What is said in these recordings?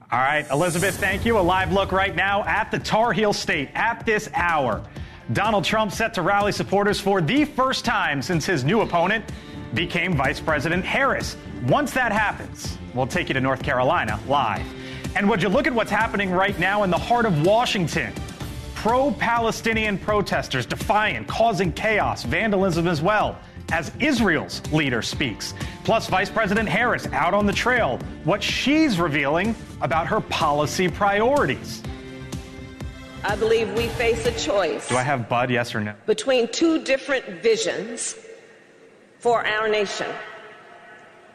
All right, Elizabeth, thank you. A live look right now at the Tar Heel State at this hour. Donald Trump set to rally supporters for the first time since his new opponent became Vice President Harris. Once that happens, we'll take you to North Carolina live. And would you look at what's happening right now in the heart of Washington? Pro-Palestinian protesters defiant, causing chaos, vandalism as well, as Israel's leader speaks. Plus, Vice President Harris out on the trail, what she's revealing about her policy priorities. I believe we face a choice. Do I have Bud, yes or no? Between two different visions for our nation.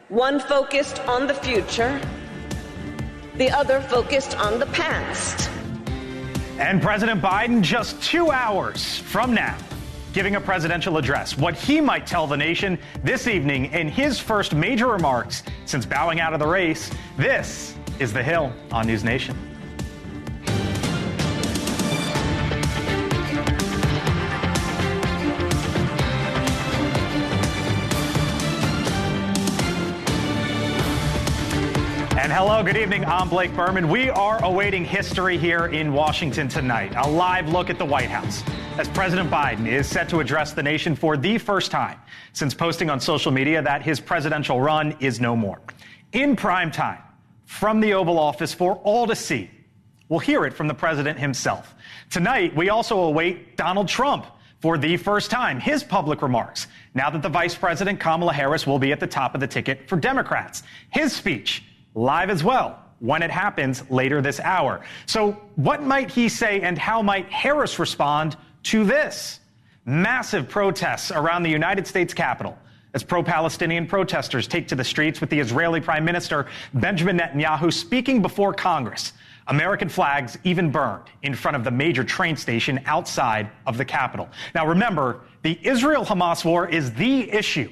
One focused on the future, the other focused on the past. And President Biden just 2 hours from now giving a presidential address. What he might tell the nation this evening in his first major remarks since bowing out of the race. This is The Hill on NewsNation. And hello, good evening. I'm Blake Berman. We are awaiting history here in Washington tonight. A live look at the White House as President Biden is set to address the nation for the first time since posting on social media that his presidential run is no more. In prime time, from the Oval Office for all to see. We'll hear it from the president himself. Tonight, we also await Donald Trump for the first time, his public remarks, now that the Vice President Kamala Harris will be at the top of the ticket for Democrats. His speech live as well when it happens later this hour. So what might he say and how might Harris respond to this? Massive protests around the United States Capitol as pro-Palestinian protesters take to the streets with the Israeli Prime Minister Benjamin Netanyahu speaking before Congress. American flags even burned in front of the major train station outside of the Capitol. Now remember, the Israel-Hamas war is the issue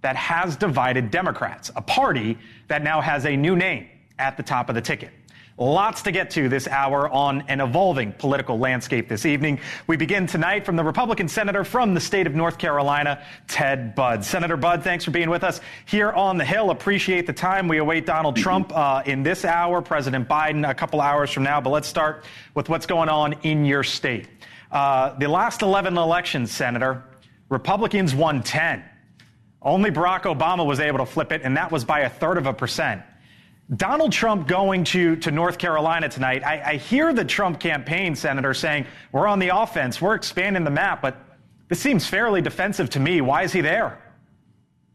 that has divided Democrats, a party that now has a new name at the top of the ticket. Lots to get to this hour on an evolving political landscape this evening. We begin tonight from the Republican senator from the state of North Carolina, Ted Budd. Senator Budd, thanks for being with us here on the Hill. Appreciate the time. We await Donald Trump in this hour, President Biden a couple hours from now. But let's start with what's going on in your state. The last 11 elections, Senator, Republicans won 10. Only Barack Obama was able to flip it, and that was by 1/3%. Donald Trump going to North Carolina tonight. I hear the Trump campaign, Senator, saying we're on the offense, we're expanding the map, but this seems fairly defensive to me. Why is he there?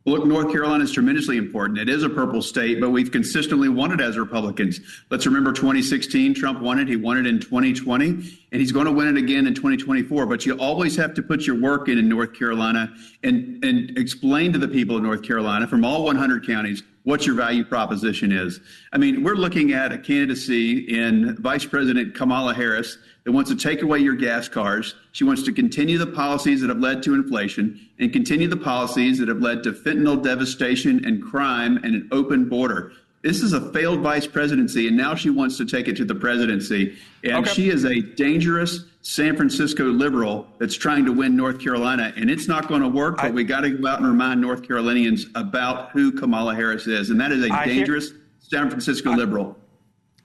Look, North Carolina is tremendously important. It is a purple state, but we've consistently won it as Republicans. Let's remember 2016, Trump won it. He won it in 2020, and he's going to win it again in 2024. But you always have to put your work in North Carolina and explain to the people of North Carolina from all 100 counties what your value proposition is. I mean, we're looking at a candidacy in Vice President Kamala Harris that wants to take away your gas cars. She wants to continue the policies that have led to inflation and continue the policies that have led to fentanyl devastation and crime and an open border. This is a failed vice presidency, and now she wants to take it to the presidency. And She is a dangerous San Francisco liberal that's trying to win North Carolina, and it's not going to work, but we got to go out and remind North Carolinians about who Kamala Harris is, and that is a dangerous San Francisco liberal.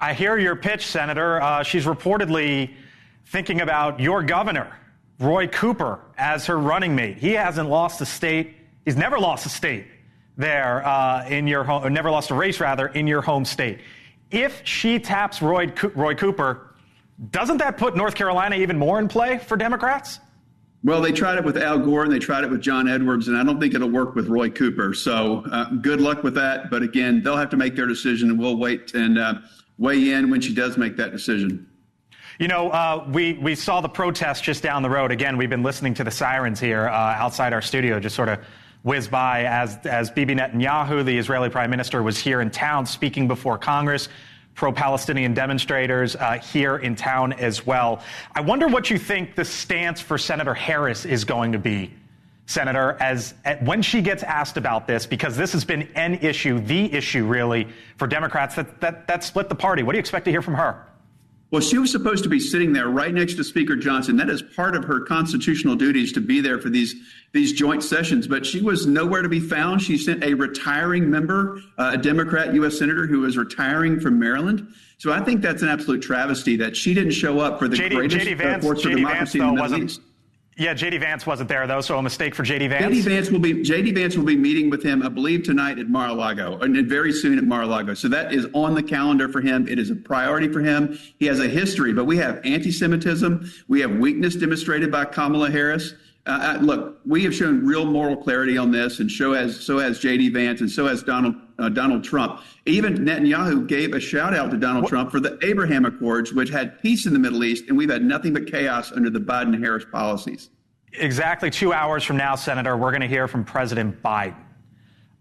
I hear your pitch, Senator. She's reportedly thinking about your governor, Roy Cooper, as her running mate. He hasn't lost a state. He's never lost a state there in your home, or never lost a race, rather, in your home state. If she taps Roy Cooper, doesn't that put North Carolina even more in play for Democrats? Well, they tried it with Al Gore and they tried it with John Edwards, and I don't think it'll work with Roy Cooper. So good luck with that. But again, they'll have to make their decision, and we'll wait and weigh in when she does make that decision. You know, we saw the protest just down the road. Again, we've been listening to the sirens here outside our studio, just sort of whiz by as Bibi Netanyahu, the Israeli prime minister, was here in town speaking before Congress. Pro-Palestinian demonstrators here in town as well. I wonder what you think the stance for Senator Harris is going to be, Senator, when she gets asked about this, because this has been an issue, the issue really, for Democrats that split the party. What do you expect to hear from her? Well, she was supposed to be sitting there right next to Speaker Johnson. That is part of her constitutional duties, to be there for these joint sessions. But she was nowhere to be found. She sent a retiring member, a Democrat U.S. Senator who was retiring from Maryland. So I think that's an absolute travesty that she didn't show up for the greatest force for democracy in the Middle East. Yeah, J.D. Vance wasn't there, though, so a mistake for J.D. Vance. J.D. Vance will be meeting with him, I believe, tonight at Mar-a-Lago, and very soon at Mar-a-Lago. So that is on the calendar for him. It is a priority for him. He has a history, but we have anti-Semitism. We have weakness demonstrated by Kamala Harris. Look, we have shown real moral clarity on this, and so has J.D. Vance, and so has Donald Trump. Even Netanyahu gave a shout out to Donald Trump for the Abraham Accords, which had peace in the Middle East, and we've had nothing but chaos under the Biden-Harris policies. Exactly 2 hours from now, Senator, we're going to hear from President Biden.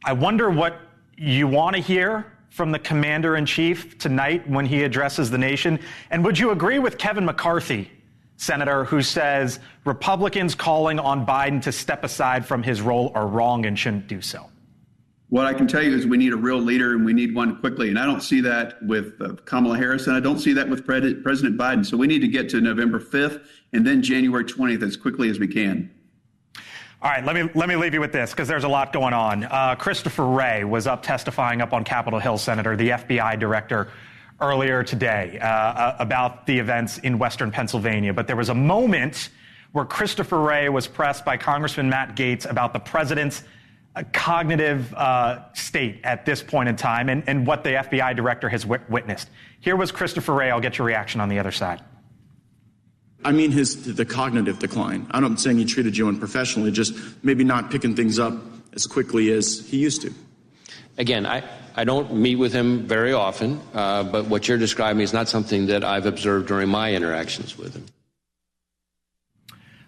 I wonder what you want to hear from the commander-in-chief tonight when he addresses the nation. And would you agree with Kevin McCarthy, Senator, who says Republicans calling on Biden to step aside from his role are wrong and shouldn't do so? What I can tell you is we need a real leader, and we need one quickly. And I don't see that with Kamala Harris, and I don't see that with President Biden. So we need to get to November 5th and then January 20th as quickly as we can. All right, let me leave you with this, because there's a lot going on. Christopher Wray was up testifying up on Capitol Hill, Senator, the FBI director, earlier today about the events in Western Pennsylvania. But there was a moment where Christopher Wray was pressed by Congressman Matt Gaetz about the president's cognitive state at this point in time and what the FBI director has witnessed. Here was Christopher Wray. I'll get your reaction on the other side. I mean the cognitive decline. I'm not saying he treated you unprofessionally, just maybe not picking things up as quickly as he used to. Again, I don't meet with him very often, but what you're describing is not something that I've observed during my interactions with him.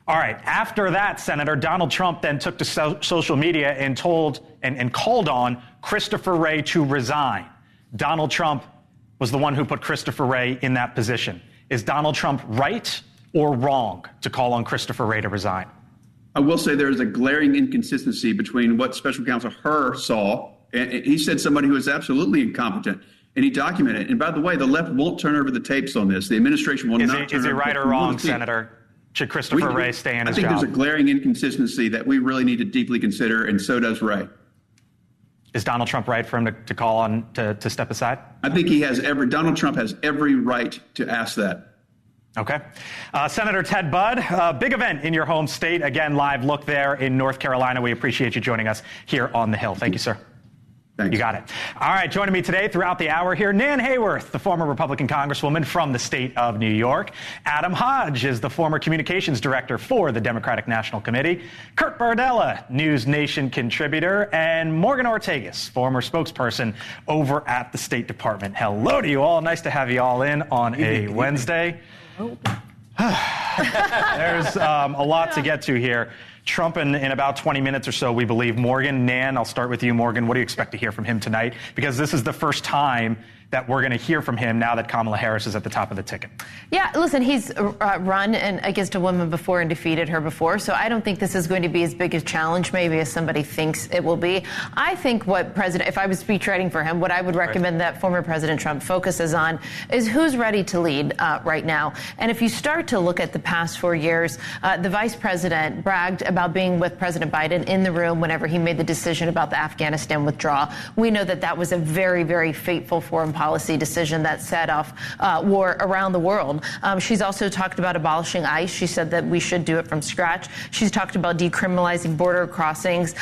All right. After that, Senator, Donald Trump then took to social media and told and called on Christopher Wray to resign. Donald Trump was the one who put Christopher Wray in that position. Is Donald Trump right or wrong to call on Christopher Wray to resign? I will say there is a glaring inconsistency between what Special Counsel Hur saw. And he said somebody who was absolutely incompetent, and he documented it. And by the way, the left won't turn over the tapes on this. The administration will not turn over the tapes. Is he right or wrong, Senator? Should Christopher Wray stay in his job? I think there's a glaring inconsistency that we really need to deeply consider, and so does Wray. Is Donald Trump right for him to call on to step aside? I think Donald Trump has every right to ask that. Okay. Senator Ted Budd, big event in your home state. Again, live look there in North Carolina. We appreciate you joining us here on the Hill. Thank you, sir. Thanks. You got it. All right, joining me today throughout the hour here, Nan Hayworth, the former Republican Congresswoman from the state of New York. Adam Hodge is the former communications director for the Democratic National Committee. Kurt Bardella, NewsNation contributor. And Morgan Ortagus, former spokesperson over at the State Department. Hello to you all. Nice to have you all in on a Wednesday. There's a lot to get to here. Trump in about 20 minutes or so, we believe. Morgan, Nan, I'll start with you. Morgan, what do you expect to hear from him tonight? Because this is the first time that we're going to hear from him now that Kamala Harris is at the top of the ticket. Yeah, listen, he's run against a woman before and defeated her before, so I don't think this is going to be as big a challenge maybe as somebody thinks it will be. I think if I was speechwriting for him, what I would recommend that former President Trump focuses on is who's ready to lead right now. And if you start to look at the past 4 years, the vice president bragged about being with President Biden in the room whenever he made the decision about the Afghanistan withdrawal. We know that that was a very, very fateful foreign policy decision that set off war around the world. She's also talked about abolishing ICE. She said that we should do it from scratch. She's talked about decriminalizing border crossings,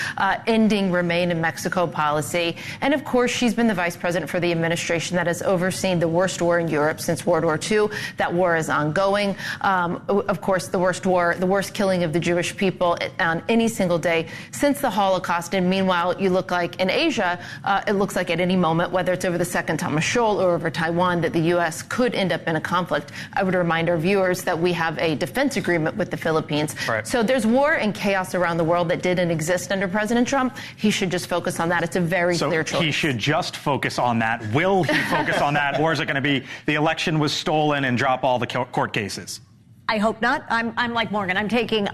ending Remain in Mexico policy. And of course, she's been the vice president for the administration that has overseen the worst war in Europe since World War II. That war is ongoing. Of course, the worst war, the worst killing of the Jewish people on any single day since the Holocaust. And meanwhile, you look like in Asia, it looks like at any moment, whether it's over the Second Thomas Shoal or over Taiwan, that the U.S. could end up in a conflict. I would remind our viewers that we have a defense agreement with the Philippines. Right. So there's war and chaos around the world that didn't exist under President Trump. He should just focus on that. It's a very clear choice. He should just focus on that. Will he focus on that? Or is it going to be the election was stolen and drop all the court cases? I hope not. I'm like Morgan. I'm taking,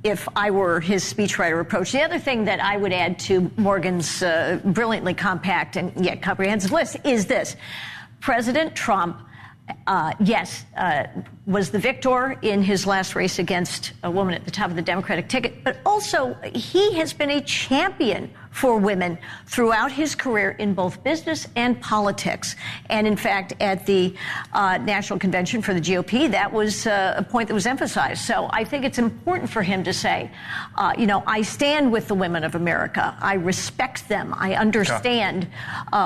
if I were his speechwriter approach. The other thing that I would add to Morgan's brilliantly compact and yet comprehensive list is this. President Trump yes, was the victor in his last race against a woman at the top of the Democratic ticket, but also he has been a champion for women throughout his career in both business and politics. And in fact, at the National Convention for the GOP, that was a point that was emphasized. So I think it's important for him to say, I stand with the women of America. I respect them. I understand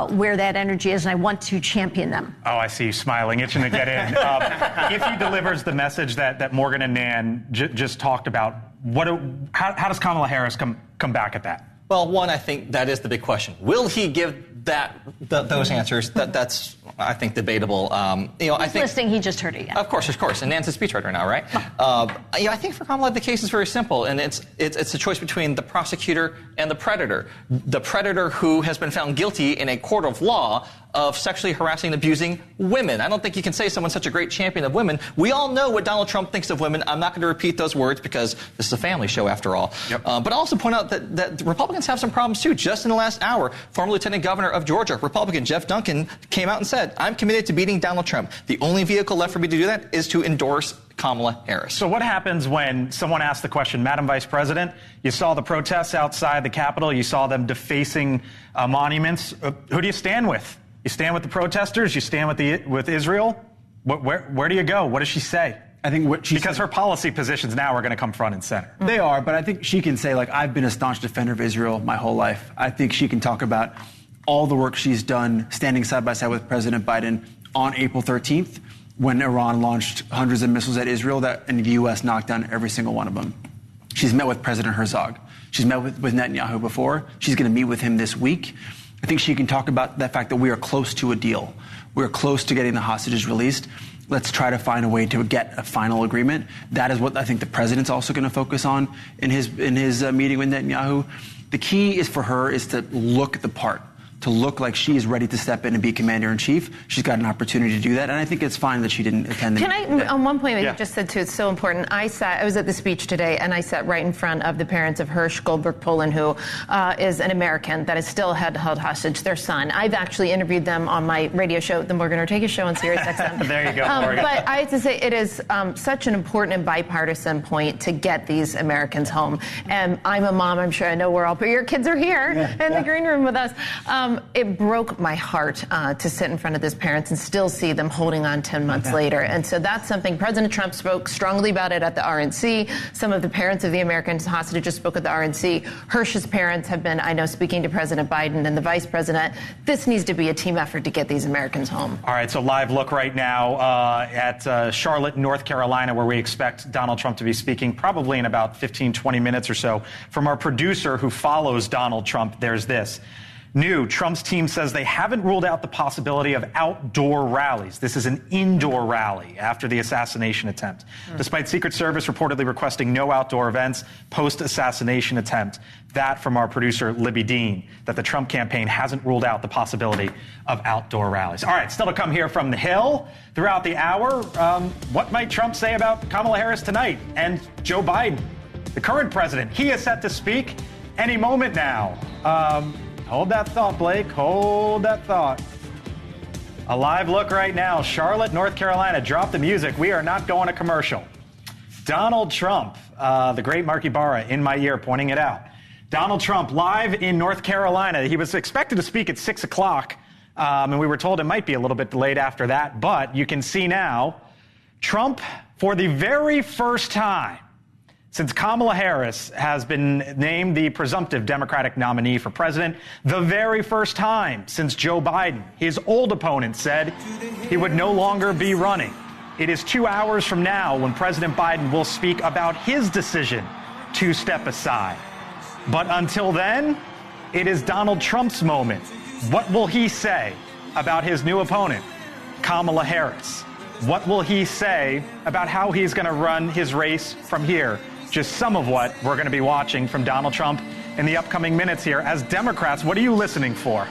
where that energy is, and I want to champion them. Oh, I see you smiling, itching to get in. If he delivers the message that Morgan and Nan just talked about, how does Kamala Harris come back at that? Well, one, I think that is the big question. Will he give those answers? That's, I think, debatable. I think listening. He just heard it. Yeah. Of course. And Nan's a speechwriter now, right? I think for Kamala, the case is very simple, and it's a choice between the prosecutor and the predator. The predator who has been found guilty in a court of law of sexually harassing and abusing women. I don't think you can say someone's such a great champion of women. We all know what Donald Trump thinks of women. I'm not going to repeat those words because this is a family show after all. Yep. But I'll also point out that Republicans have some problems too. Just in the last hour, former Lieutenant Governor of Georgia, Republican Jeff Duncan, came out and said, I'm committed to beating Donald Trump. The only vehicle left for me to do that is to endorse Kamala Harris. So what happens when someone asks the question, Madam Vice President, you saw the protests outside the Capitol, you saw them defacing monuments. Who do you stand with? You stand with the protesters? You stand with Israel? Where do you go? What does she say? I think what she because her policy positions now are going to come front and center. They are, but I think she can say, I've been a staunch defender of Israel my whole life. I think she can talk about all the work she's done standing side by side with President Biden on April 13th when Iran launched hundreds of missiles at Israel and the U.S. knocked down every single one of them. She's met with President Herzog. She's met with Netanyahu before. She's going to meet with him this week. I think she can talk about the fact that we are close to a deal. We're close to getting the hostages released. Let's try to find a way to get a final agreement. That is what I think the president's also going to focus on in his meeting with Netanyahu. The key is for her is to look the part, to look like she is ready to step in and be commander-in-chief. She's got an opportunity to do that, and I think it's fine that she didn't attend. Can I, on one point, you just said too, it's so important. I was at the speech today, and I sat right in front of the parents of Hirsch Goldberg Poland, who is an American that is still held hostage, their son. I've actually interviewed them on my radio show, the Morgan Ortega Show on Sirius XM. There you go, Morgan. But I have to say, it is such an important and bipartisan point to get these Americans home. And I'm a mom, I'm sure I know we're all, but your kids are here in the green room with us. It broke my heart to sit in front of these parents and still see them holding on 10 months later. And so that's something President Trump spoke strongly about it at the RNC. Some of the parents of the American hostages spoke at the RNC. Hirsch's parents have been, I know, speaking to President Biden and the vice president. This needs to be a team effort to get these Americans home. All right, so live look right now at Charlotte, North Carolina, where we expect Donald Trump to be speaking probably in about 15, 20 minutes or so. From our producer who follows Donald Trump, there's this. New, Trump's team says they haven't ruled out the possibility of outdoor rallies. This is an indoor rally after the assassination attempt. Despite Secret Service reportedly requesting no outdoor events post-assassination attempt. That from our producer, Libby Dean, that the Trump campaign hasn't ruled out the possibility of outdoor rallies. All right, still to come here from the Hill throughout the hour. What might Trump say about Kamala Harris tonight and Joe Biden, the current president? He is set to speak any moment now. Hold that thought, Blake. Hold that thought. A live look right now. Charlotte, North Carolina. Drop the music. We are not going to commercial. Donald Trump, the great Marky Barra in my ear pointing it out. Donald Trump live in North Carolina. He was expected to speak at 6 o'clock, and we were told it might be a little bit delayed after that. But you can see now, Trump, for the very first time, since Kamala Harris has been named the presumptive Democratic nominee for president, the very first time since Joe Biden, his old opponent, said he would no longer be running. It is 2 hours from now when President Biden will speak about his decision to step aside. But until then, it is Donald Trump's moment. What will he say about his new opponent, Kamala Harris? What will he say about how he's going to run his race from here? Just some of what we're going to be watching from Donald Trump in the upcoming minutes here. As Democrats, what are you listening for?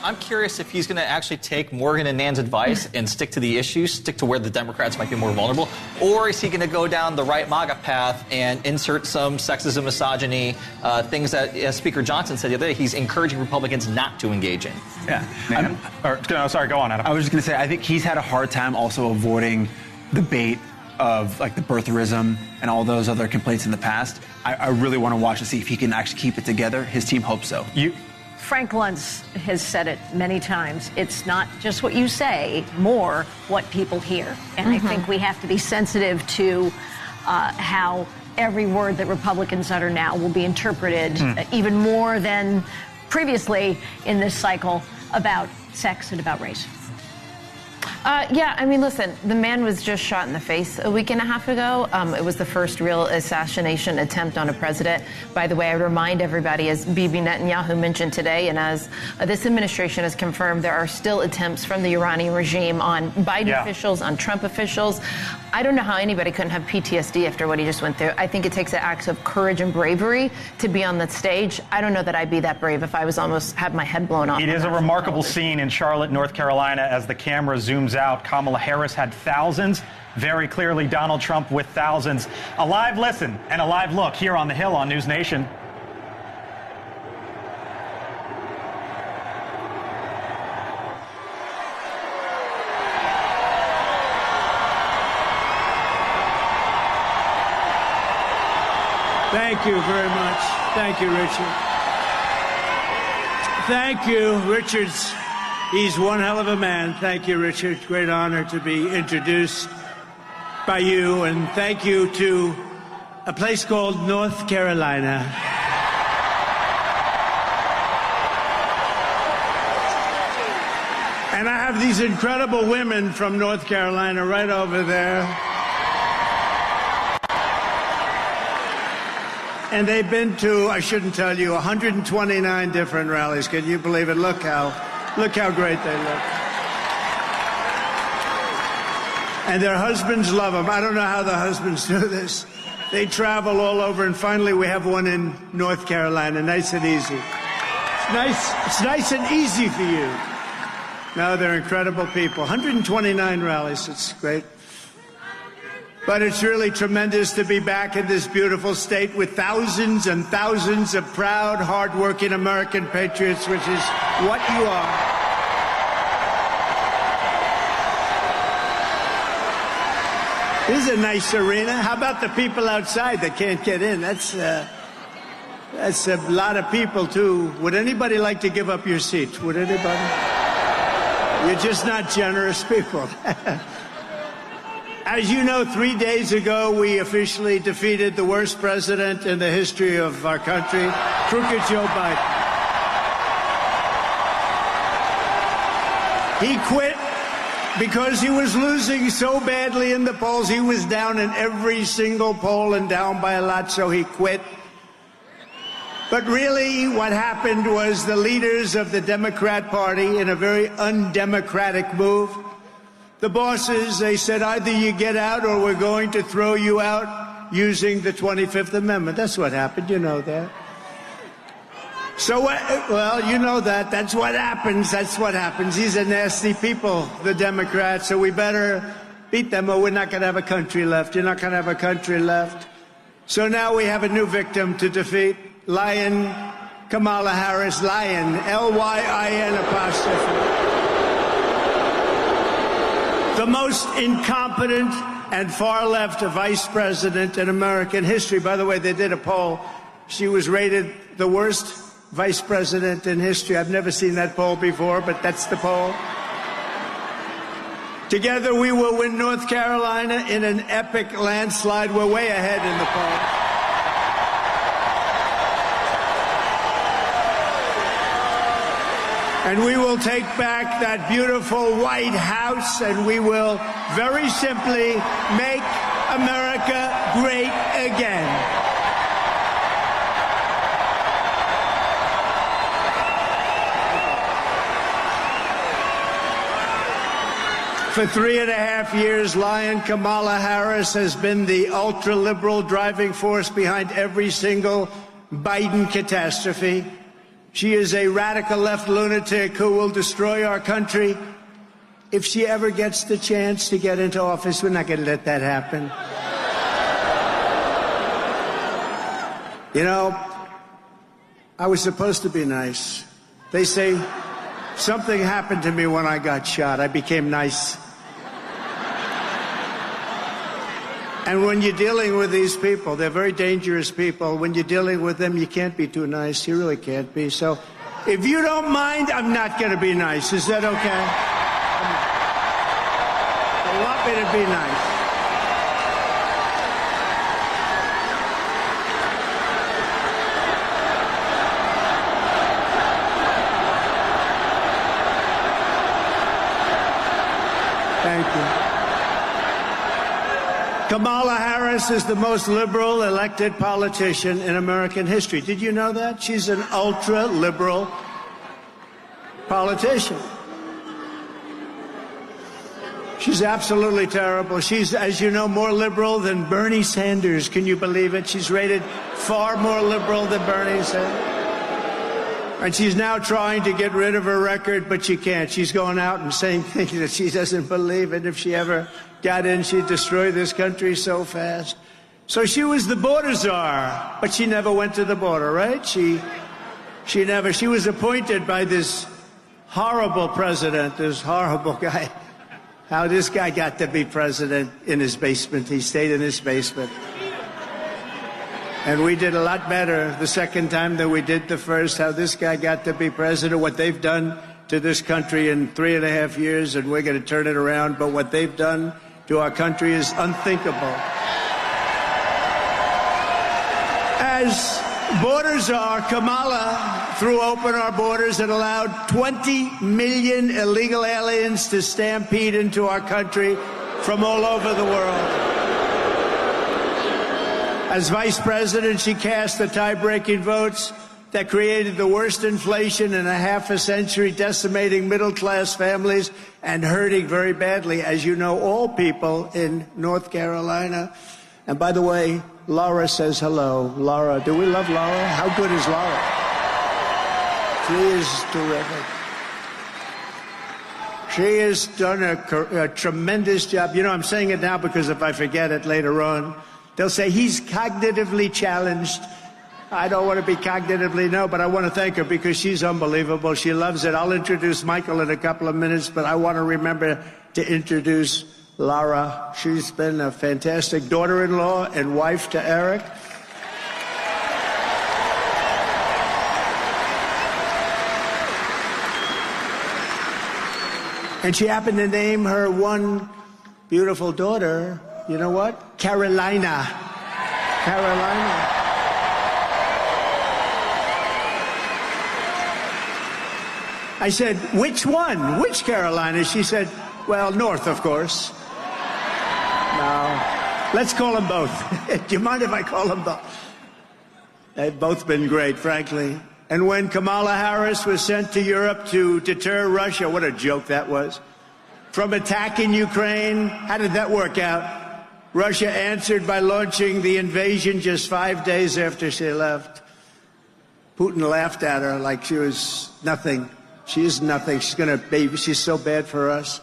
I'm curious if he's going to actually take Morgan and Nan's advice and stick to the issues, stick to where the Democrats might be more vulnerable, or is he going to go down the right MAGA path and insert some sexism, misogyny, things that, as Speaker Johnson said the other day, he's encouraging Republicans not to engage in? Yeah. Sorry, go on, Adam. I was just going to say, I think he's had a hard time also avoiding the bait of like the birtherism and all those other complaints in the past. I really want to watch to see if he can actually keep it together. His team hopes so. Frank Luntz has said it many times. It's not just what you say, more what people hear. And I think we have to be sensitive to how every word that Republicans utter now will be interpreted even more than previously in this cycle about sex and about race. Yeah, I mean, listen, the man was just shot in the face a week and a half ago. It was the first real assassination attempt on a president. By the way, I would remind everybody, as Bibi Netanyahu mentioned today, and as this administration has confirmed, there are still attempts from the Iranian regime on Biden officials, on Trump officials. I don't know how anybody couldn't have PTSD after what he just went through. I think it takes an act of courage and bravery to be on that stage. I don't know that I'd be that brave if I was almost had my head blown off. It is a remarkable scene in Charlotte, North Carolina, as the camera zooms out. Kamala Harris had thousands. Very clearly, Donald Trump with thousands. A live listen and a live look here on the Hill on NewsNation. Thank you very much. Thank you, Richard. Thank you, Richard. He's one hell of a man. Thank you, Richard. Great honor to be introduced by you. And thank you to a place called North Carolina. And I have these incredible women from North Carolina right over there. And they've been to, I shouldn't tell you, 129 different rallies. Can you believe it? Look how great they look. And their husbands love them. I don't know how the husbands do this. They travel all over, and finally we have one in North Carolina, nice and easy. It's nice and easy for you. No, they're incredible people. 129 rallies, it's great. But it's really tremendous to be back in this beautiful state with thousands and thousands of proud, hardworking American patriots, which is what you are. This is a nice arena. How about the people outside that can't get in? That's a lot of people, too. Would anybody like to give up your seat? Would anybody? You're just not generous people. As you know, 3 days ago, we officially defeated the worst president in the history of our country, crooked Joe Biden. He quit because he was losing so badly in the polls. He was down in every single poll and down by a lot, so he quit. But really, what happened was the leaders of the Democrat Party, in a very undemocratic move, the bosses, they said, either you get out or we're going to throw you out using the 25th Amendment. That's what happened. You know that. So, well, you know that. That's what happens. That's what happens. These are nasty people, the Democrats, so we better beat them or we're not going to have a country left. You're not going to have a country left. So now we have a new victim to defeat. Lion Kamala Harris. Lion. L-Y-I-N apostrophe. The most incompetent and far-left vice president in American history. By the way, they did a poll. She was rated the worst vice president in history. I've never seen that poll before, but that's the poll. Together, we will win North Carolina in an epic landslide. We're way ahead in the poll. And we will take back that beautiful White House, and we will very simply make America great again. For 3.5 years, Lion Kamala Harris has been the ultra-liberal driving force behind every single Biden catastrophe. She is a radical left lunatic who will destroy our country. If she ever gets the chance to get into office, we're not going to let that happen. You know, I was supposed to be nice. They say something happened to me when I got shot. I became nice. And when you're dealing with these people, they're very dangerous people. When you're dealing with them, you can't be too nice. You really can't be. So if you don't mind, I'm not going to be nice. Is that okay? They want me to be nice. Thank you. Kamala Harris is the most liberal elected politician in American history. Did you know that? She's an ultra-liberal politician. She's absolutely terrible. She's, as you know, more liberal than Bernie Sanders. Can you believe it? She's rated far more liberal than Bernie Sanders. And she's now trying to get rid of her record, but she can't. She's going out and saying things that she doesn't believe in. If she ever got in, she'd destroy this country so fast. So she was the border czar, but she never went to the border, right? She was appointed by this horrible president, this horrible guy. How this guy got to be president in his basement. He stayed in his basement. And we did a lot better the second time than we did the first. How this guy got to be president, what they've done to this country in 3.5 years, and we're going to turn it around. But what they've done to our country is unthinkable. As border czar, Kamala threw open our borders and allowed 20 million illegal aliens to stampede into our country from all over the world. As vice president, she cast the tie-breaking votes that created the worst inflation in a half a century, decimating middle-class families and hurting very badly, as you know, all people in North Carolina. And by the way, Laura says hello. Laura, do we love Laura? How good is Laura? She is terrific. She has done a tremendous job. You know, I'm saying it now because if I forget it later on, they'll say he's cognitively challenged. I don't want to be cognitively, no, but I want to thank her because she's unbelievable. She loves it. I'll introduce Michael in a couple of minutes, but I want to remember to introduce Laura. She's been a fantastic daughter-in-law and wife to Eric. And she happened to name her one beautiful daughter, you know what? Carolina. Carolina. I said, which one? Which Carolina? She said, well, North, of course. No. Let's call them both. Do you mind if I call them both? They've both been great, frankly. And when Kamala Harris was sent to Europe to deter Russia, what a joke that was, from attacking Ukraine, how did that work out? Russia answered by launching the invasion just 5 days after she left. Putin laughed at her like she was nothing. She is nothing. She's so bad for us.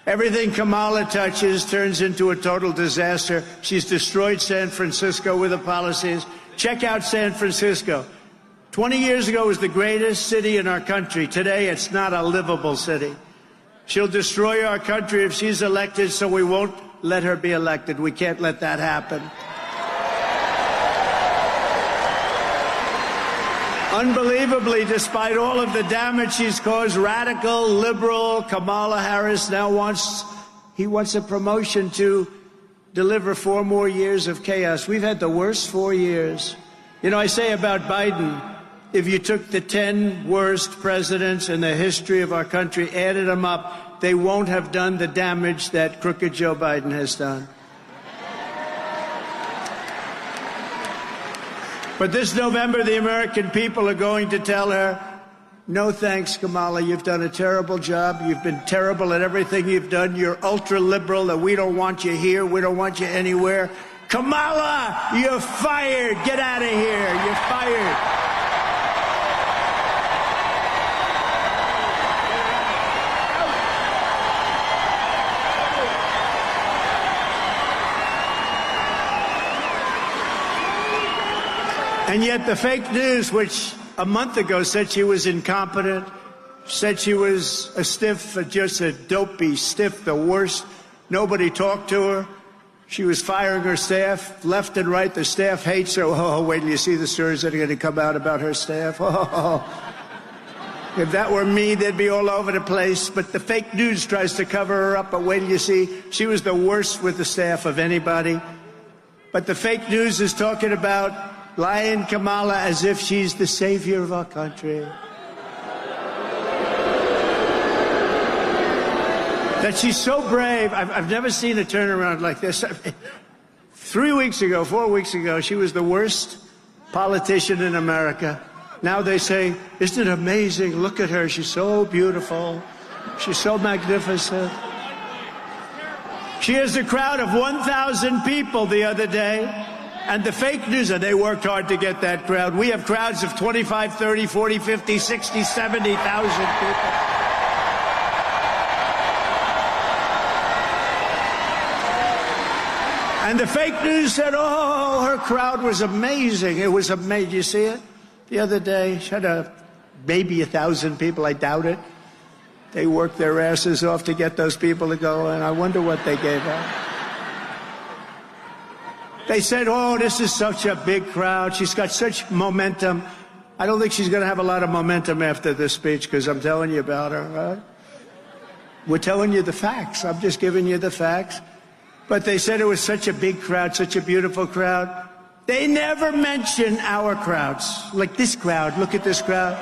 Everything Kamala touches turns into a total disaster. She's destroyed San Francisco with her policies. Check out San Francisco. 20 years ago, it was the greatest city in our country. Today, it's not a livable city. She'll destroy our country if she's elected, so we won't let her be elected. We can't let that happen. Unbelievably, despite all of the damage she's caused, radical, liberal Kamala Harris now wants a promotion to deliver 4 more years of chaos. We've had the worst 4 years. You know, I say about Biden, if you took the 10 worst presidents in the history of our country, added them up, they won't have done the damage that crooked Joe Biden has done. But this November, the American people are going to tell her, no thanks, Kamala. You've done a terrible job. You've been terrible at everything you've done. You're ultra-liberal, and we don't want you here. We don't want you anywhere. Kamala, you're fired. Get out of here. You're fired. And yet the fake news, which a month ago said she was incompetent, said she was a stiff, just a dopey stiff, the worst. Nobody talked to her. She was firing her staff left and right. The staff hates her. Oh, wait till you see the stories that are going to come out about her staff. Oh. If that were me, they'd be all over the place. But the fake news tries to cover her up. But wait till you see. She was the worst with the staff of anybody. But the fake news is talking about lying Kamala as if she's the savior of our country. That she's so brave. I've never seen a turnaround like this. 3 weeks ago, 4 weeks ago, she was the worst politician in America. Now they say, isn't it amazing? Look at her. She's so beautiful. She's so magnificent. She has a crowd of 1,000 people the other day. And the fake news, and they worked hard to get that crowd. We have crowds of 25, 30, 40, 50, 60, 70,000 people. And the fake news said, oh, her crowd was amazing. It was amazing. You see it? The other day, she had maybe 1,000 people. I doubt it. They worked their asses off to get those people to go, and I wonder what they gave her. They said, oh, this is such a big crowd. She's got such momentum. I don't think she's going to have a lot of momentum after this speech, because I'm telling you about her, right? We're telling you the facts. I'm just giving you the facts. But they said it was such a big crowd, such a beautiful crowd. They never mention our crowds. Like this crowd. Look at this crowd.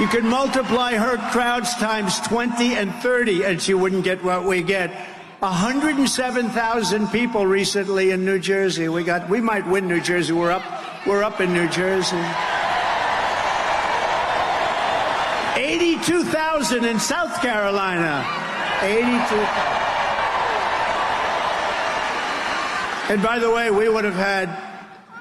You can multiply her crowds times 20 and 30, and she wouldn't get what we get. 107,000 people recently in New Jersey. We might win New Jersey. We're up in New Jersey. 82,000 in South Carolina. 82,000. And by the way, we would have had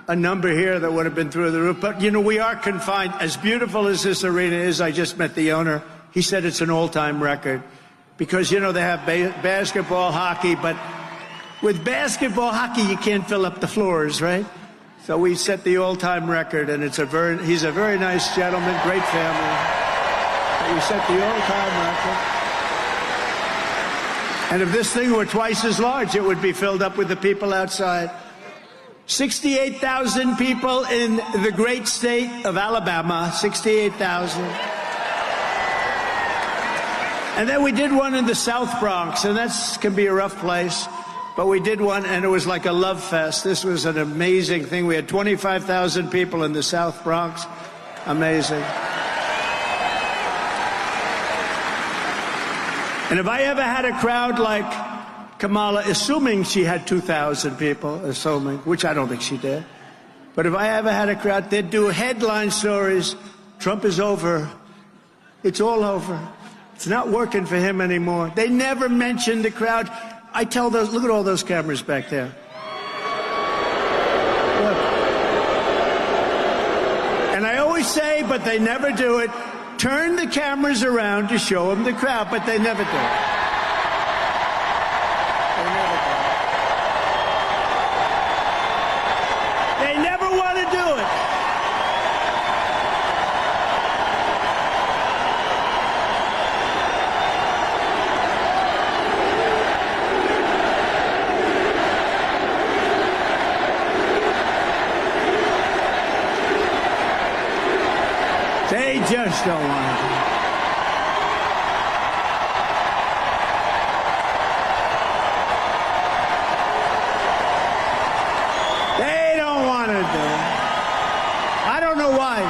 a number here that would have been through the roof. But, you know, we are confined. As beautiful as this arena is, I just met the owner. He said it's an all-time record. Because, you know, they have basketball, hockey, but with basketball, hockey, you can't fill up the floors, right? So we set the all-time record, and he's a very nice gentleman, great family. We set the all-time record. And if this thing were twice as large, it would be filled up with the people outside. 68,000 people in the great state of Alabama, 68,000. And then we did one in the South Bronx, and that can be a rough place. But we did one, and it was like a love fest. This was an amazing thing. We had 25,000 people in the South Bronx. Amazing. And if I ever had a crowd like Kamala, assuming she had 2,000 people, which I don't think she did, but if I ever had a crowd, they'd do headline stories. Trump is over. It's all over. It's not working for him anymore. They never mention the crowd. I tell those, look at all those cameras back there. Look. And I always say, but they never do it, turn the cameras around to show them the crowd, but they never do it. They never want to do it. They just don't want to do it. They don't want to do it. I don't know why.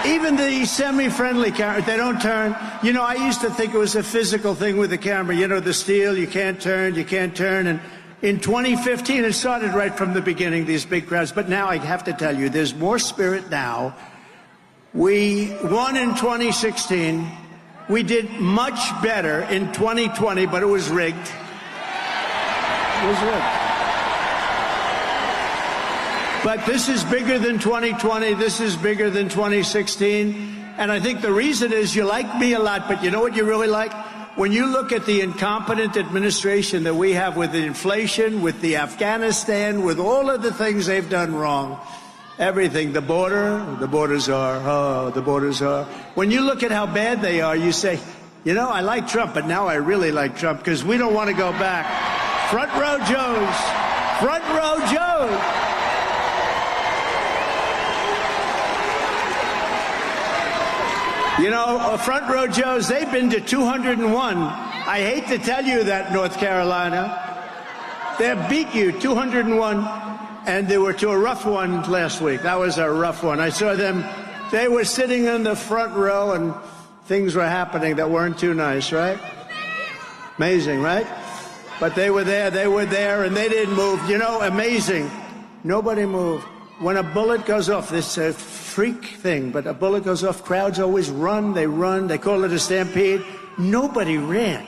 Even the semi-friendly camera, they don't turn. You know, I used to think it was a physical thing with the camera. You know, the steel, you can't turn. And in 2015, it started right from the beginning, these big crowds. But now I have to tell you, there's more spirit now. We won in 2016. We did much better in 2020, but it was rigged. It was rigged. But this is bigger than 2020. This is bigger than 2016. And I think the reason is you like me a lot, but you know what you really like? when you look at the incompetent administration that we have with the inflation, with the Afghanistan, with all of the things they've done wrong, everything, the borders are. When you look at how bad they are, you say, you know, I like Trump, but now I really like Trump because we don't want to go back. Front row Joes. Front row Joes. You know, front row Joes, they've been to 201. I hate to tell you that, North Carolina. They beat you 201, and they were to a rough one last week. That was a rough one. I saw them. They were sitting in the front row, and things were happening that weren't too nice, right? Amazing, right? But they were there, and they didn't move. You know, amazing. Nobody moved. When a bullet goes off, this is a freak thing, but a bullet goes off, crowds always run, they call it a stampede. Nobody ran.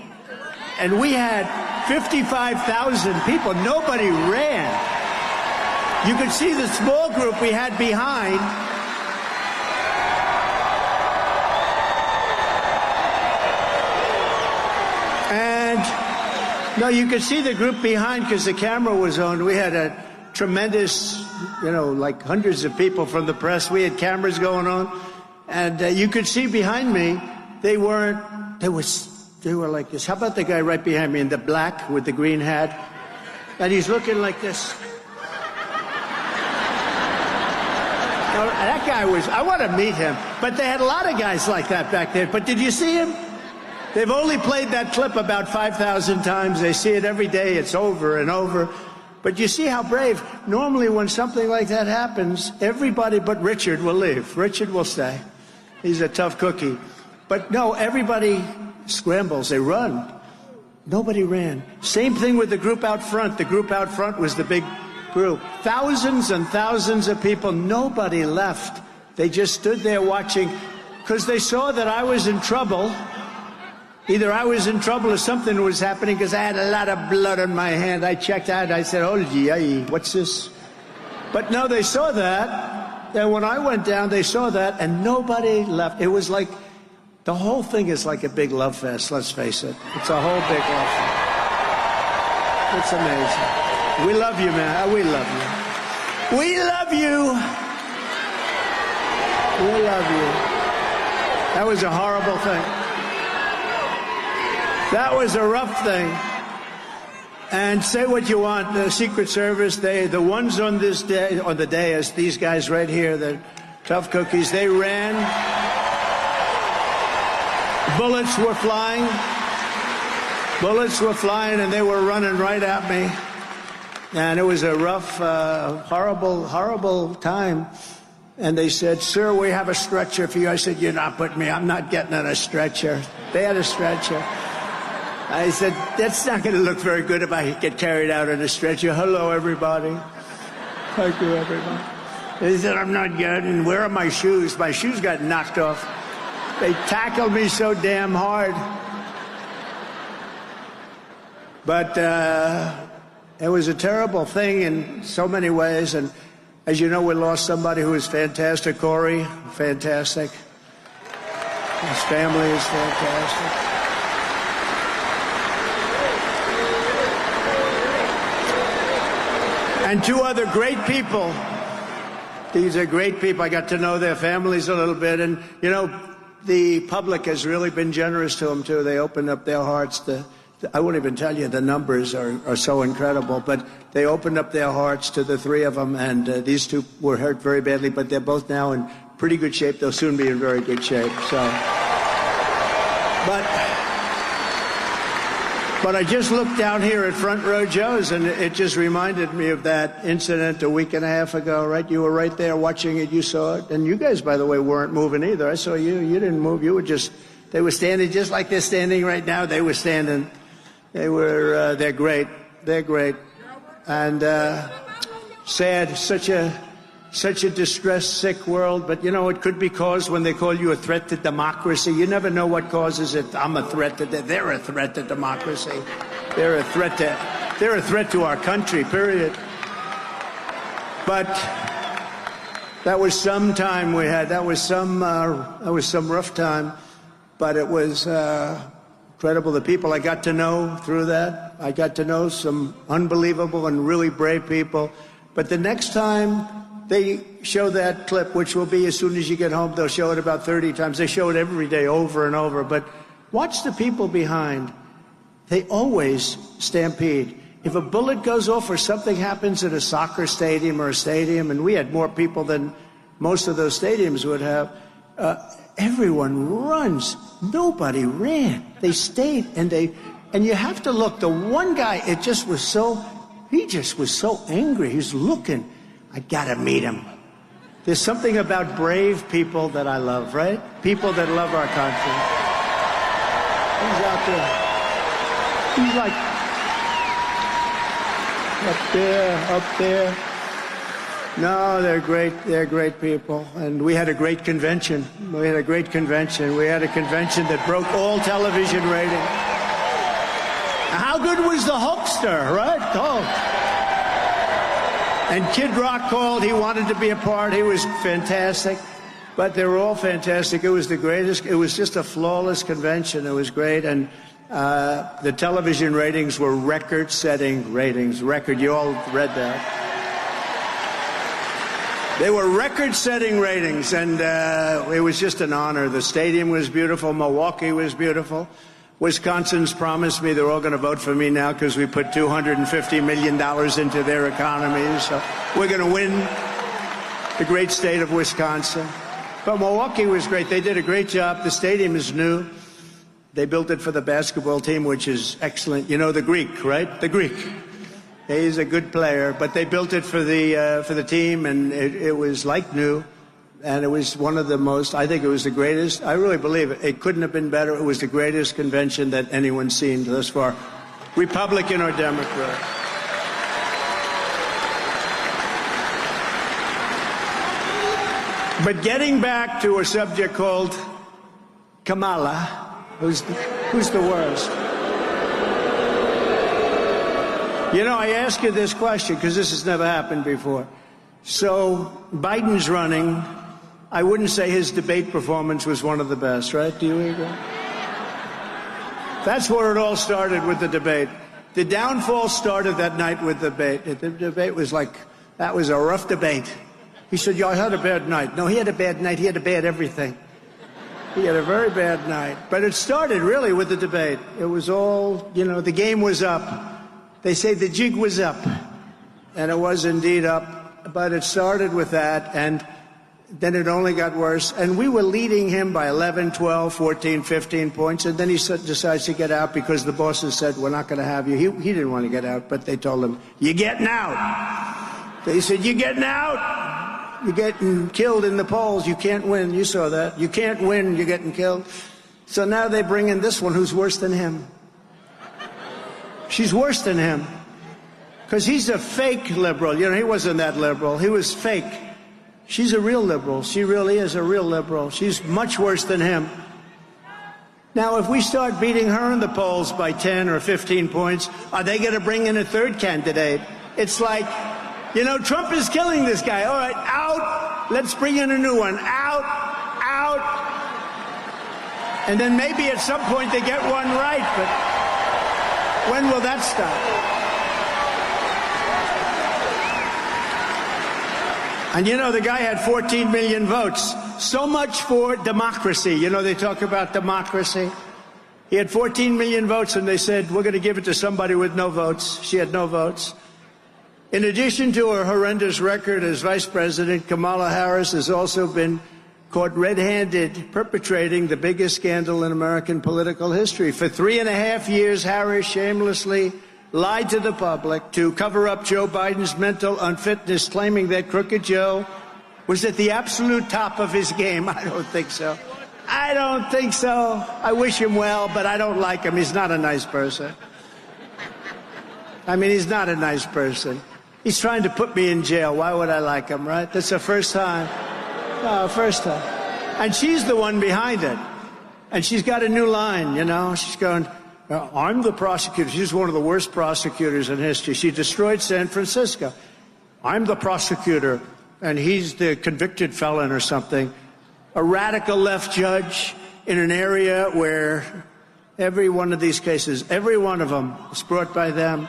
And we had 55,000 people. Nobody ran. You could see the small group we had behind. And, no, you could see the group behind because the camera was on. We had a tremendous, you know, like hundreds of people from the press. We had cameras going on. And you could see behind me, they were like this. How about the guy right behind me in the black with the green hat? And he's looking like this. Now, that guy I want to meet him. But they had a lot of guys like that back there. But did you see him? They've only played that clip about 5,000 times. They see it every day. It's over and over. But you see how brave. Normally when something like that happens, everybody but Richard will leave. Richard will stay. He's a tough cookie. But no, everybody scrambles. They run. Nobody ran. Same thing with the group out front. The group out front was the big group. Thousands and thousands of people. Nobody left. They just stood there watching because they saw that I was in trouble. Either I was in trouble or something was happening because I had a lot of blood on my hand. I checked out. I said, oh, gee, what's this? But no, they saw that. And when I went down, they saw that, and nobody left. It was like, the whole thing is like a big love fest, let's face it. It's a whole big love fest. It's amazing. We love you, man. We love you. We love you. We love you. That was a horrible thing. That was a rough thing. And say what you want, the Secret Service, the ones on this day, on the dais, these guys right here, the tough cookies, they ran. Bullets were flying. Bullets were flying, and they were running right at me. And it was a rough, horrible, horrible time. And they said, sir, we have a stretcher for you. I said, you're not putting me, I'm not getting on a stretcher. They had a stretcher. I said, that's not going to look very good if I get carried out on a stretcher. Hello, everybody. Thank you, everybody. They said, I'm not getting, where are my shoes? My shoes got knocked off. They tackled me so damn hard. But it was a terrible thing in so many ways. And as you know, we lost somebody who was fantastic, Corey. Fantastic. His family is fantastic. And two other great people. These are great people. I got to know their families a little bit. And, you know, the public has really been generous to them, too. They opened up their hearts to I won't even tell you, the numbers are so incredible. But they opened up their hearts to the three of them. And these two were hurt very badly. But they're both now in pretty good shape. They'll soon be in very good shape. So, But I just looked down here at Front Row Joe's, and it just reminded me of that incident a week and a half ago, right? You were right there watching it. You saw it. And you guys, by the way, weren't moving either. I saw you. You didn't move. You were just, they were standing just like they're standing right now. They were standing. They were, they're great. They're great. And sad, such a distressed, sick world. But, you know, it could be caused when they call you a threat to democracy. You never know what causes it. I'm a threat to they're a threat to democracy. They're a threat to our country, period. But that was some time we had. That was some rough time. But it was incredible. The people I got to know through that, I got to know some unbelievable and really brave people. But the next time they show that clip, which will be as soon as you get home, they'll show it about 30 times. They show it every day over and over. But watch the people behind. They always stampede. If a bullet goes off or something happens at a soccer stadium or a stadium, and we had more people than most of those stadiums would have, everyone runs. Nobody ran. They stayed, and you have to look. The one guy, he just was so angry. He's looking. I gotta meet him. There's something about brave people that I love, right? People that love our country. He's out there. He's like up there. No, they're great. They're great people. And we had a great convention. We had a convention that broke all television ratings. How good was the Hulkster, right? Oh. And Kid Rock called. He wanted to be a part. He was fantastic. But they were all fantastic. It was the greatest. It was just a flawless convention. It was great. And the television ratings were record-setting ratings. You all read that. They were record-setting ratings, and it was just an honor. The stadium was beautiful. Milwaukee was beautiful. Wisconsin's promised me they're all going to vote for me now because we put $250 million into their economy. So we're going to win the great state of Wisconsin. But Milwaukee was great. They did a great job. The stadium is new. They built it for the basketball team, which is excellent. You know the Greek, right? The Greek. He's a good player, but they built it for the team, and it was like new. And it was one of the most, I think it was the greatest. I really believe it. It couldn't have been better. It was the greatest convention that anyone's seen thus far, Republican or Democrat. But getting back to a subject called Kamala, who's the worst? You know, I ask you this question because this has never happened before. So Biden's running. I wouldn't say his debate performance was one of the best, right? Do you agree? That's where it all started, with the debate. The downfall started that night with the debate. The debate was like, that was a rough debate. He said, "Y'all had a bad night." No, he had a bad night. He had a bad everything. He had a very bad night. But it started really with the debate. It was all, you know, the game was up. They say the jig was up. And it was indeed up. But it started with that, and then it only got worse. And we were leading him by 11, 12, 14, 15 points. And then he decides to get out because the bosses said, "We're not going to have you." He didn't want to get out, but they told him, "You're getting out." They said, "You're getting out. You're getting killed in the polls. You can't win." You saw that. You can't win. You're getting killed. So now they bring in this one who's worse than him. She's worse than him. Because he's a fake liberal. You know, he wasn't that liberal. He was fake. She's a real liberal. She really is a real liberal. She's much worse than him. Now, if we start beating her in the polls by 10 or 15 points, are they going to bring in a third candidate? It's like, you know, Trump is killing this guy. All right, out. Let's bring in a new one. Out. And then maybe at some point they get one right, but when will that stop? And you know, the guy had 14 million votes. So much for democracy. You know, they talk about democracy. He had 14 million votes, and they said, "We're going to give it to somebody with no votes." She had no votes. In addition to her horrendous record as vice president, Kamala Harris has also been caught red-handed perpetrating the biggest scandal in American political history. For 3.5 years, Harris shamelessly lied to the public to cover up Joe Biden's mental unfitness, claiming that Crooked Joe was at the absolute top of his game. I don't think so. I wish him well, but I don't like him. He's not a nice person. I mean, he's not a nice person. He's trying to put me in jail. Why would I like him, right? That's the first time. No, first time. And she's the one behind it. And she's got a new line, you know. She's going, "I'm the prosecutor." She's one of the worst prosecutors in history. She destroyed San Francisco. "I'm the prosecutor, and he's the convicted felon," or something. A radical left judge in an area where Every one of these cases, every one of them is brought by them.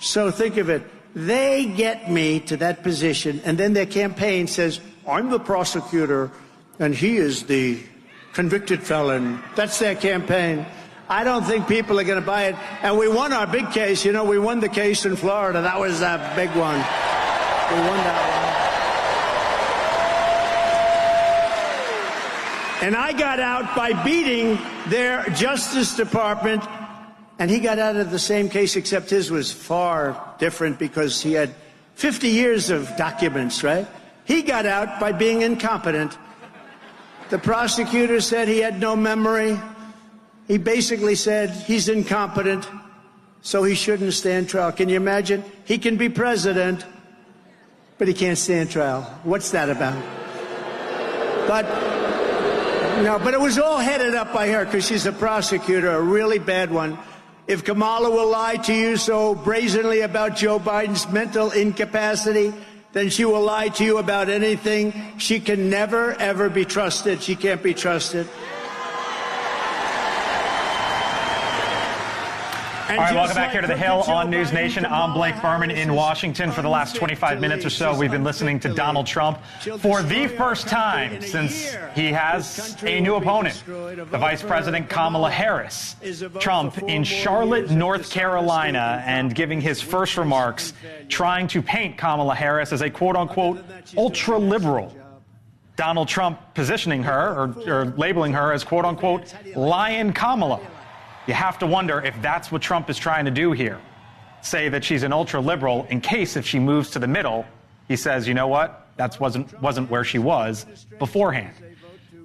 So think of it. They get me to that position, and then their campaign says, I'm the prosecutor, and he is the convicted felon. That's their campaign. I don't think people are going to buy it. And we won our big case. You know, we won the case in Florida. That was a big one. We won that one. And I got out by beating their Justice Department. And he got out of the same case, except his was far different because he had 50 years of documents, right? He got out by being incompetent. The prosecutor said he had no memory. He basically said he's incompetent, so he shouldn't stand trial. Can you imagine? He can be president, but he can't stand trial. What's that about? But it was all headed up by her because she's a prosecutor, a really bad one. If Kamala will lie to you so brazenly about Joe Biden's mental incapacity, then she will lie to you about anything. She can never, ever be trusted. She can't be trusted. All right, welcome back here to The Hill on NewsNation. I'm Blake Berman in Washington. For the last 25 minutes or so, we've been listening to Donald Trump for the first time since he has a new opponent, the Vice President Kamala Harris. Trump in Charlotte, North Carolina, and giving his first remarks, trying to paint Kamala Harris as a quote-unquote ultra-liberal. Donald Trump positioning her or labeling her as quote-unquote Lion Kamala. You have to wonder if that's what Trump is trying to do here. Say that she's an ultra-liberal in case if she moves to the middle, he says, you know what, that wasn't where she was beforehand.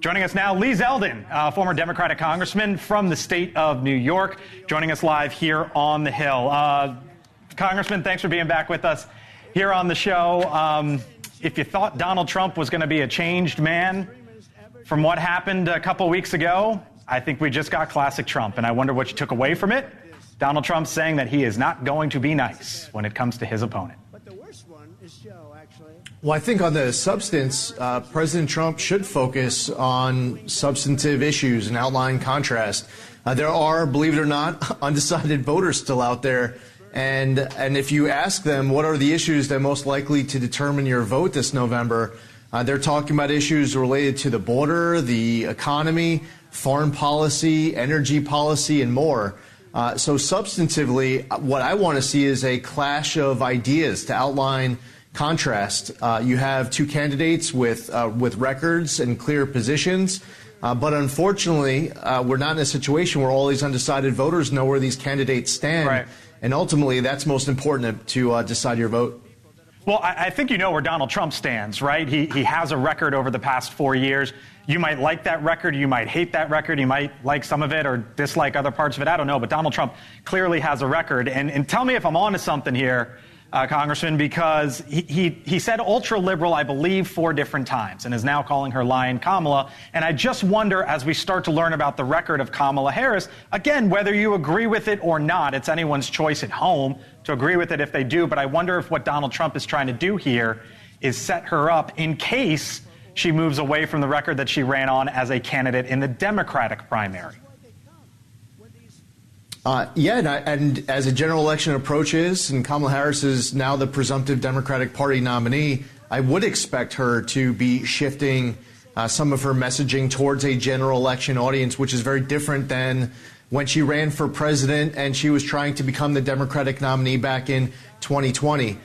Joining us now, Lee Zeldin, former Democratic congressman from the state of New York, joining us live here on The Hill. Congressman, thanks for being back with us here on the show. If you thought Donald Trump was going to be a changed man from what happened a couple weeks ago, I think we just got classic Trump, and I wonder what you took away from it. Donald Trump saying that he is not going to be nice when it comes to his opponent. But the worst one is Joe, actually. Well, I think on the substance, President Trump should focus on substantive issues and outline contrast. There are, believe it or not, undecided voters still out there. And if you ask them what are the issues that are most likely to determine your vote this November, they're talking about issues related to the border, the economy, foreign policy, energy policy, and more. So substantively, what I want to see is a clash of ideas to outline contrast. You have two candidates with records and clear positions, but unfortunately, we're not in a situation where all these undecided voters know where these candidates stand. Right. And ultimately, that's most important to decide your vote. Well, I think you know where Donald Trump stands, right? He has a record over the past 4 years. You might like that record. You might hate that record. You might like some of it or dislike other parts of it. I don't know. But Donald Trump clearly has a record. And tell me if I'm on to something here, Congressman, because he said ultra-liberal, I believe, 4 different times and is now calling her Lion Kamala. And I just wonder, as we start to learn about the record of Kamala Harris, again, whether you agree with it or not, it's anyone's choice at home to agree with it if they do. But I wonder if what Donald Trump is trying to do here is set her up in case she moves away from the record that she ran on as a candidate in the Democratic primary. And as a general election approaches, and Kamala Harris is now the presumptive Democratic Party nominee, I would expect her to be shifting some of her messaging towards a general election audience, which is very different than when she ran for president and she was trying to become the Democratic nominee back in 2020.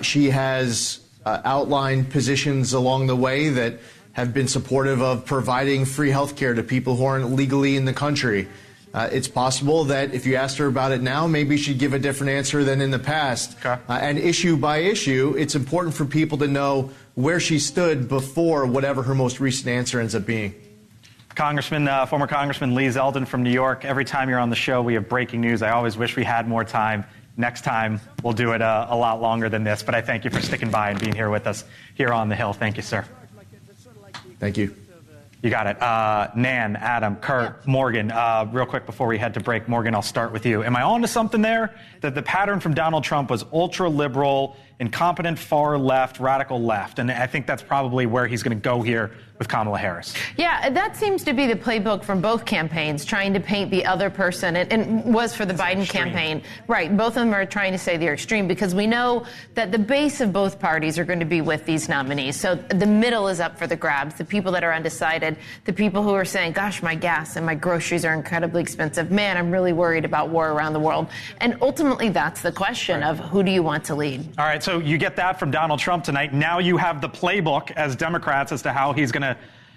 She has outlined positions along the way that have been supportive of providing free health care to people who aren't legally in the country. It's possible that if you asked her about it now, maybe she'd give a different answer than in the past. Okay. And issue by issue, it's important for people to know where she stood before whatever her most recent answer ends up being. Former Congressman Lee Zeldin from New York. Every time you're on the show, we have breaking news. I always wish we had more time. Next time, we'll do it a lot longer than this. But I thank you for sticking by and being here with us here on The Hill. Thank you, sir. Thank you. You got it. Nan, Adam, Kurt, Morgan, real quick before we head to break. Morgan, I'll start with you. Am I on to something there? That the pattern from Donald Trump was ultra-liberal incompetent far left, radical left. And I think that's probably where he's going to go here with Kamala Harris. Yeah, that seems to be the playbook from both campaigns, trying to paint the other person. And was for the Biden campaign. Right. Both of them are trying to say they're extreme because we know that the base of both parties are going to be with these nominees. So the middle is up for the grabs. The people that are undecided, the people who are saying, gosh, my gas and my groceries are incredibly expensive. Man, I'm really worried about war around the world. And ultimately, that's the question of who do you want to lead? All right. So you get that from Donald Trump tonight. Now you have the playbook as Democrats as to how he's going to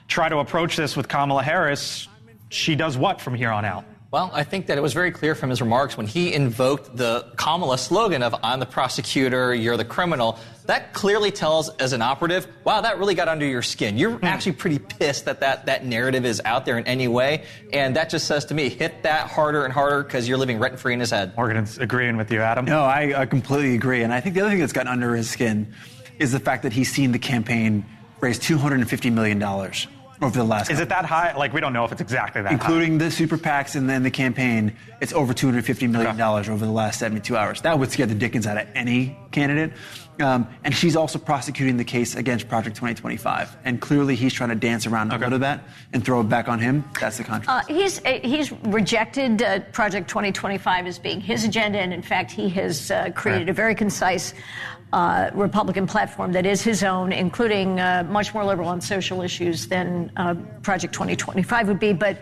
try to approach this with Kamala Harris. She does what from here on out? Well, I think that it was very clear from his remarks when he invoked the Kamala slogan of I'm the prosecutor, you're the criminal. That clearly tells as an operative, wow, that really got under your skin. You're actually pretty pissed that that narrative is out there in any way. And that just says to me, hit that harder and harder because you're living rent-free in his head. Morgan's agreeing with you, Adam. No, I completely agree. And I think the other thing that's gotten under his skin is the fact that he's seen the campaign raise $250 million over the last. Is it that high? Like, we don't know if it's exactly that including high. The super PACs and then the campaign. It's over $250 million over the last 72 hours. That would scare the dickens out of any candidate. And she's also prosecuting the case against Project 2025. And clearly he's trying to dance around a lot of that and throw it back on him. That's the contrast. He's rejected Project 2025 as being his agenda. And in fact, he has created a very concise Republican platform that is his own, including much more liberal on social issues than Project 2025 would be. But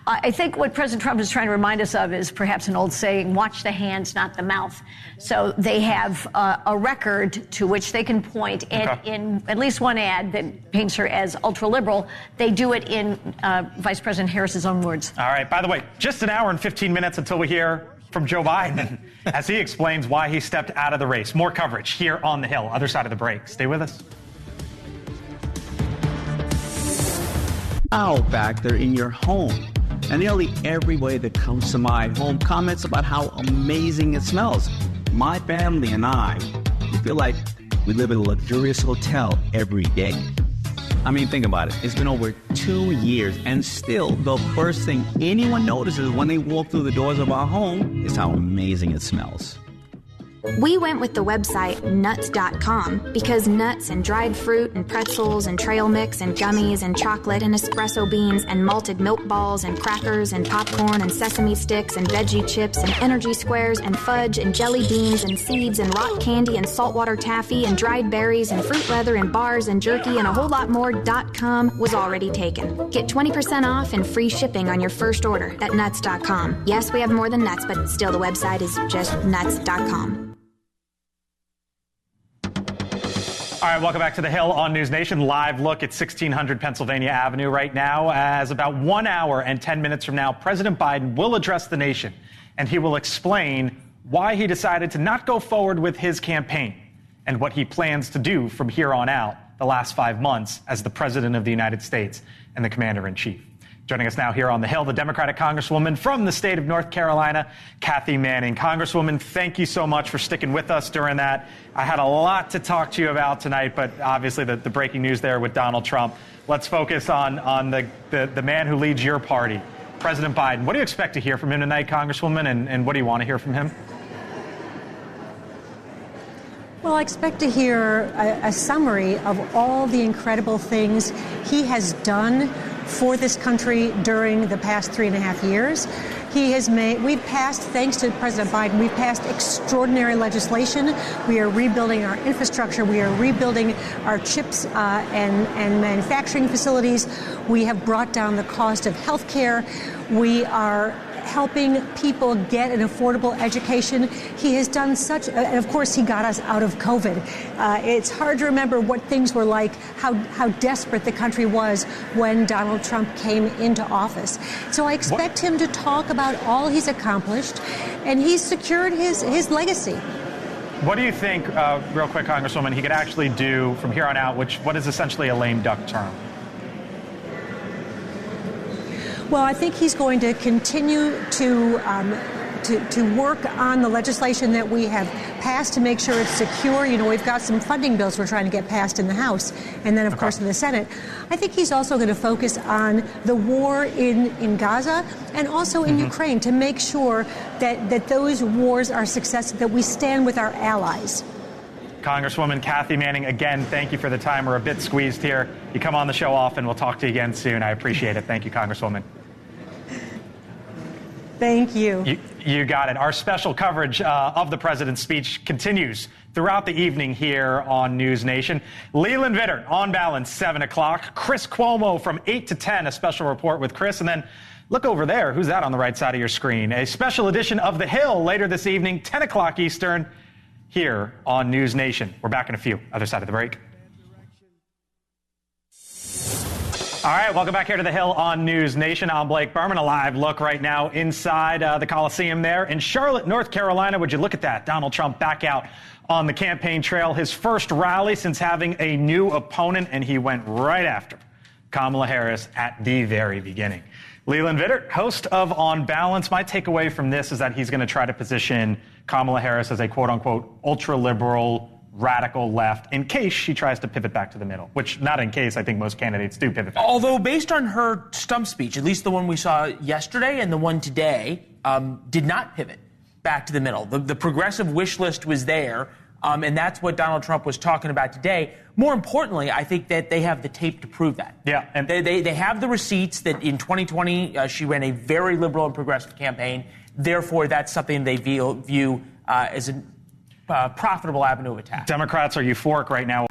I think what President Trump is trying to remind us of is perhaps an old saying, watch the hands, not the mouth. So they have a record to which they can point, and in at least one ad that paints her as ultra-liberal, they do it in Vice President Harris's own words. All right. By the way, just an hour and 15 minutes until we hear from Joe Biden as he explains why he stepped out of the race. More coverage here on The Hill, other side of the break. Stay with us. Owl factor in your home. And nearly everybody that comes to my home comments about how amazing it smells. My family and I, we feel like we live in a luxurious hotel every day. I mean, think about it. It's been over 2 years, and still, the first thing anyone notices when they walk through the doors of our home is how amazing it smells. We went with the website nuts.com because nuts and dried fruit and pretzels and trail mix and gummies and chocolate and espresso beans and malted milk balls and crackers and popcorn and sesame sticks and veggie chips and energy squares and fudge and jelly beans and seeds and rock candy and saltwater taffy and dried berries and fruit leather and bars and jerky and a whole lot more .com was already taken. Get 20% off and free shipping on your first order at nuts.com. Yes, we have more than nuts, but still the website is just nuts.com. All right, welcome back to The Hill on NewsNation. Live look at 1600 Pennsylvania Avenue right now. As about 1 hour and 10 minutes from now, President Biden will address the nation, and he will explain why he decided to not go forward with his campaign and what he plans to do from here on out the last 5 months as the President of the United States and the Commander-in-Chief. Joining us now here on The Hill, the Democratic Congresswoman from the state of North Carolina, Kathy Manning. Congresswoman, thank you so much for sticking with us during that. I had a lot to talk to you about tonight, but obviously the breaking news there with Donald Trump. Let's focus on the man who leads your party, President Biden. What do you expect to hear from him tonight, Congresswoman, and what do you want to hear from him? Well, I expect to hear a summary of all the incredible things he has done for this country during the past 3.5 years. We've passed, thanks to President Biden, we've passed extraordinary legislation. We are rebuilding our infrastructure. We are rebuilding our chips and manufacturing facilities. We have brought down the cost of health care. We are helping people get an affordable education. He has done such, and of course he got us out of COVID. It's hard to remember what things were like, how desperate the country was when Donald Trump came into office. So I expect him to talk about all he's accomplished, and he's secured his legacy. What do you think, real quick, Congresswoman, he could actually do from here on out, what is essentially a lame duck term? Well, I think he's going to continue to work on the legislation that we have passed to make sure it's secure. You know, we've got some funding bills we're trying to get passed in the House and then, of course, in the Senate. I think he's also going to focus on the war in Gaza and also in Ukraine to make sure that those wars are successful, that we stand with our allies. Congresswoman Kathy Manning, again, thank you for the time. We're a bit squeezed here. You come on the show often. We'll talk to you again soon. I appreciate it. Thank you, Congresswoman. Thank you. You got it. Our special coverage of the president's speech continues throughout the evening here on NewsNation. Leland Vittert, On Balance, 7 o'clock. Chris Cuomo from 8 to 10, a special report with Chris. And then look over there. Who's that on the right side of your screen? A special edition of The Hill later this evening, 10 o'clock Eastern, here on NewsNation. We're back in a few. Other side of the break. All right, welcome back here to The Hill on NewsNation. I'm Blake Berman. A live look right now inside the Coliseum there in Charlotte, North Carolina. Would you look at that? Donald Trump back out on the campaign trail. His first rally since having a new opponent, and he went right after Kamala Harris at the very beginning. Leland Vittert, host of On Balance. My takeaway from this is that he's going to try to position Kamala Harris as a quote-unquote ultra-liberal, radical left in case she tries to pivot back to the middle, which not in case. I think most candidates do pivot back. Although based on her stump speech, at least the one we saw yesterday and the one today, did not pivot back to the middle. The progressive wish list was there, and that's what Donald Trump was talking about today. More importantly, I think that they have the tape to prove that. Yeah, and they have the receipts that in 2020 she ran a very liberal and progressive campaign. Therefore, that's something they view as a profitable avenue of attack. Democrats are euphoric right now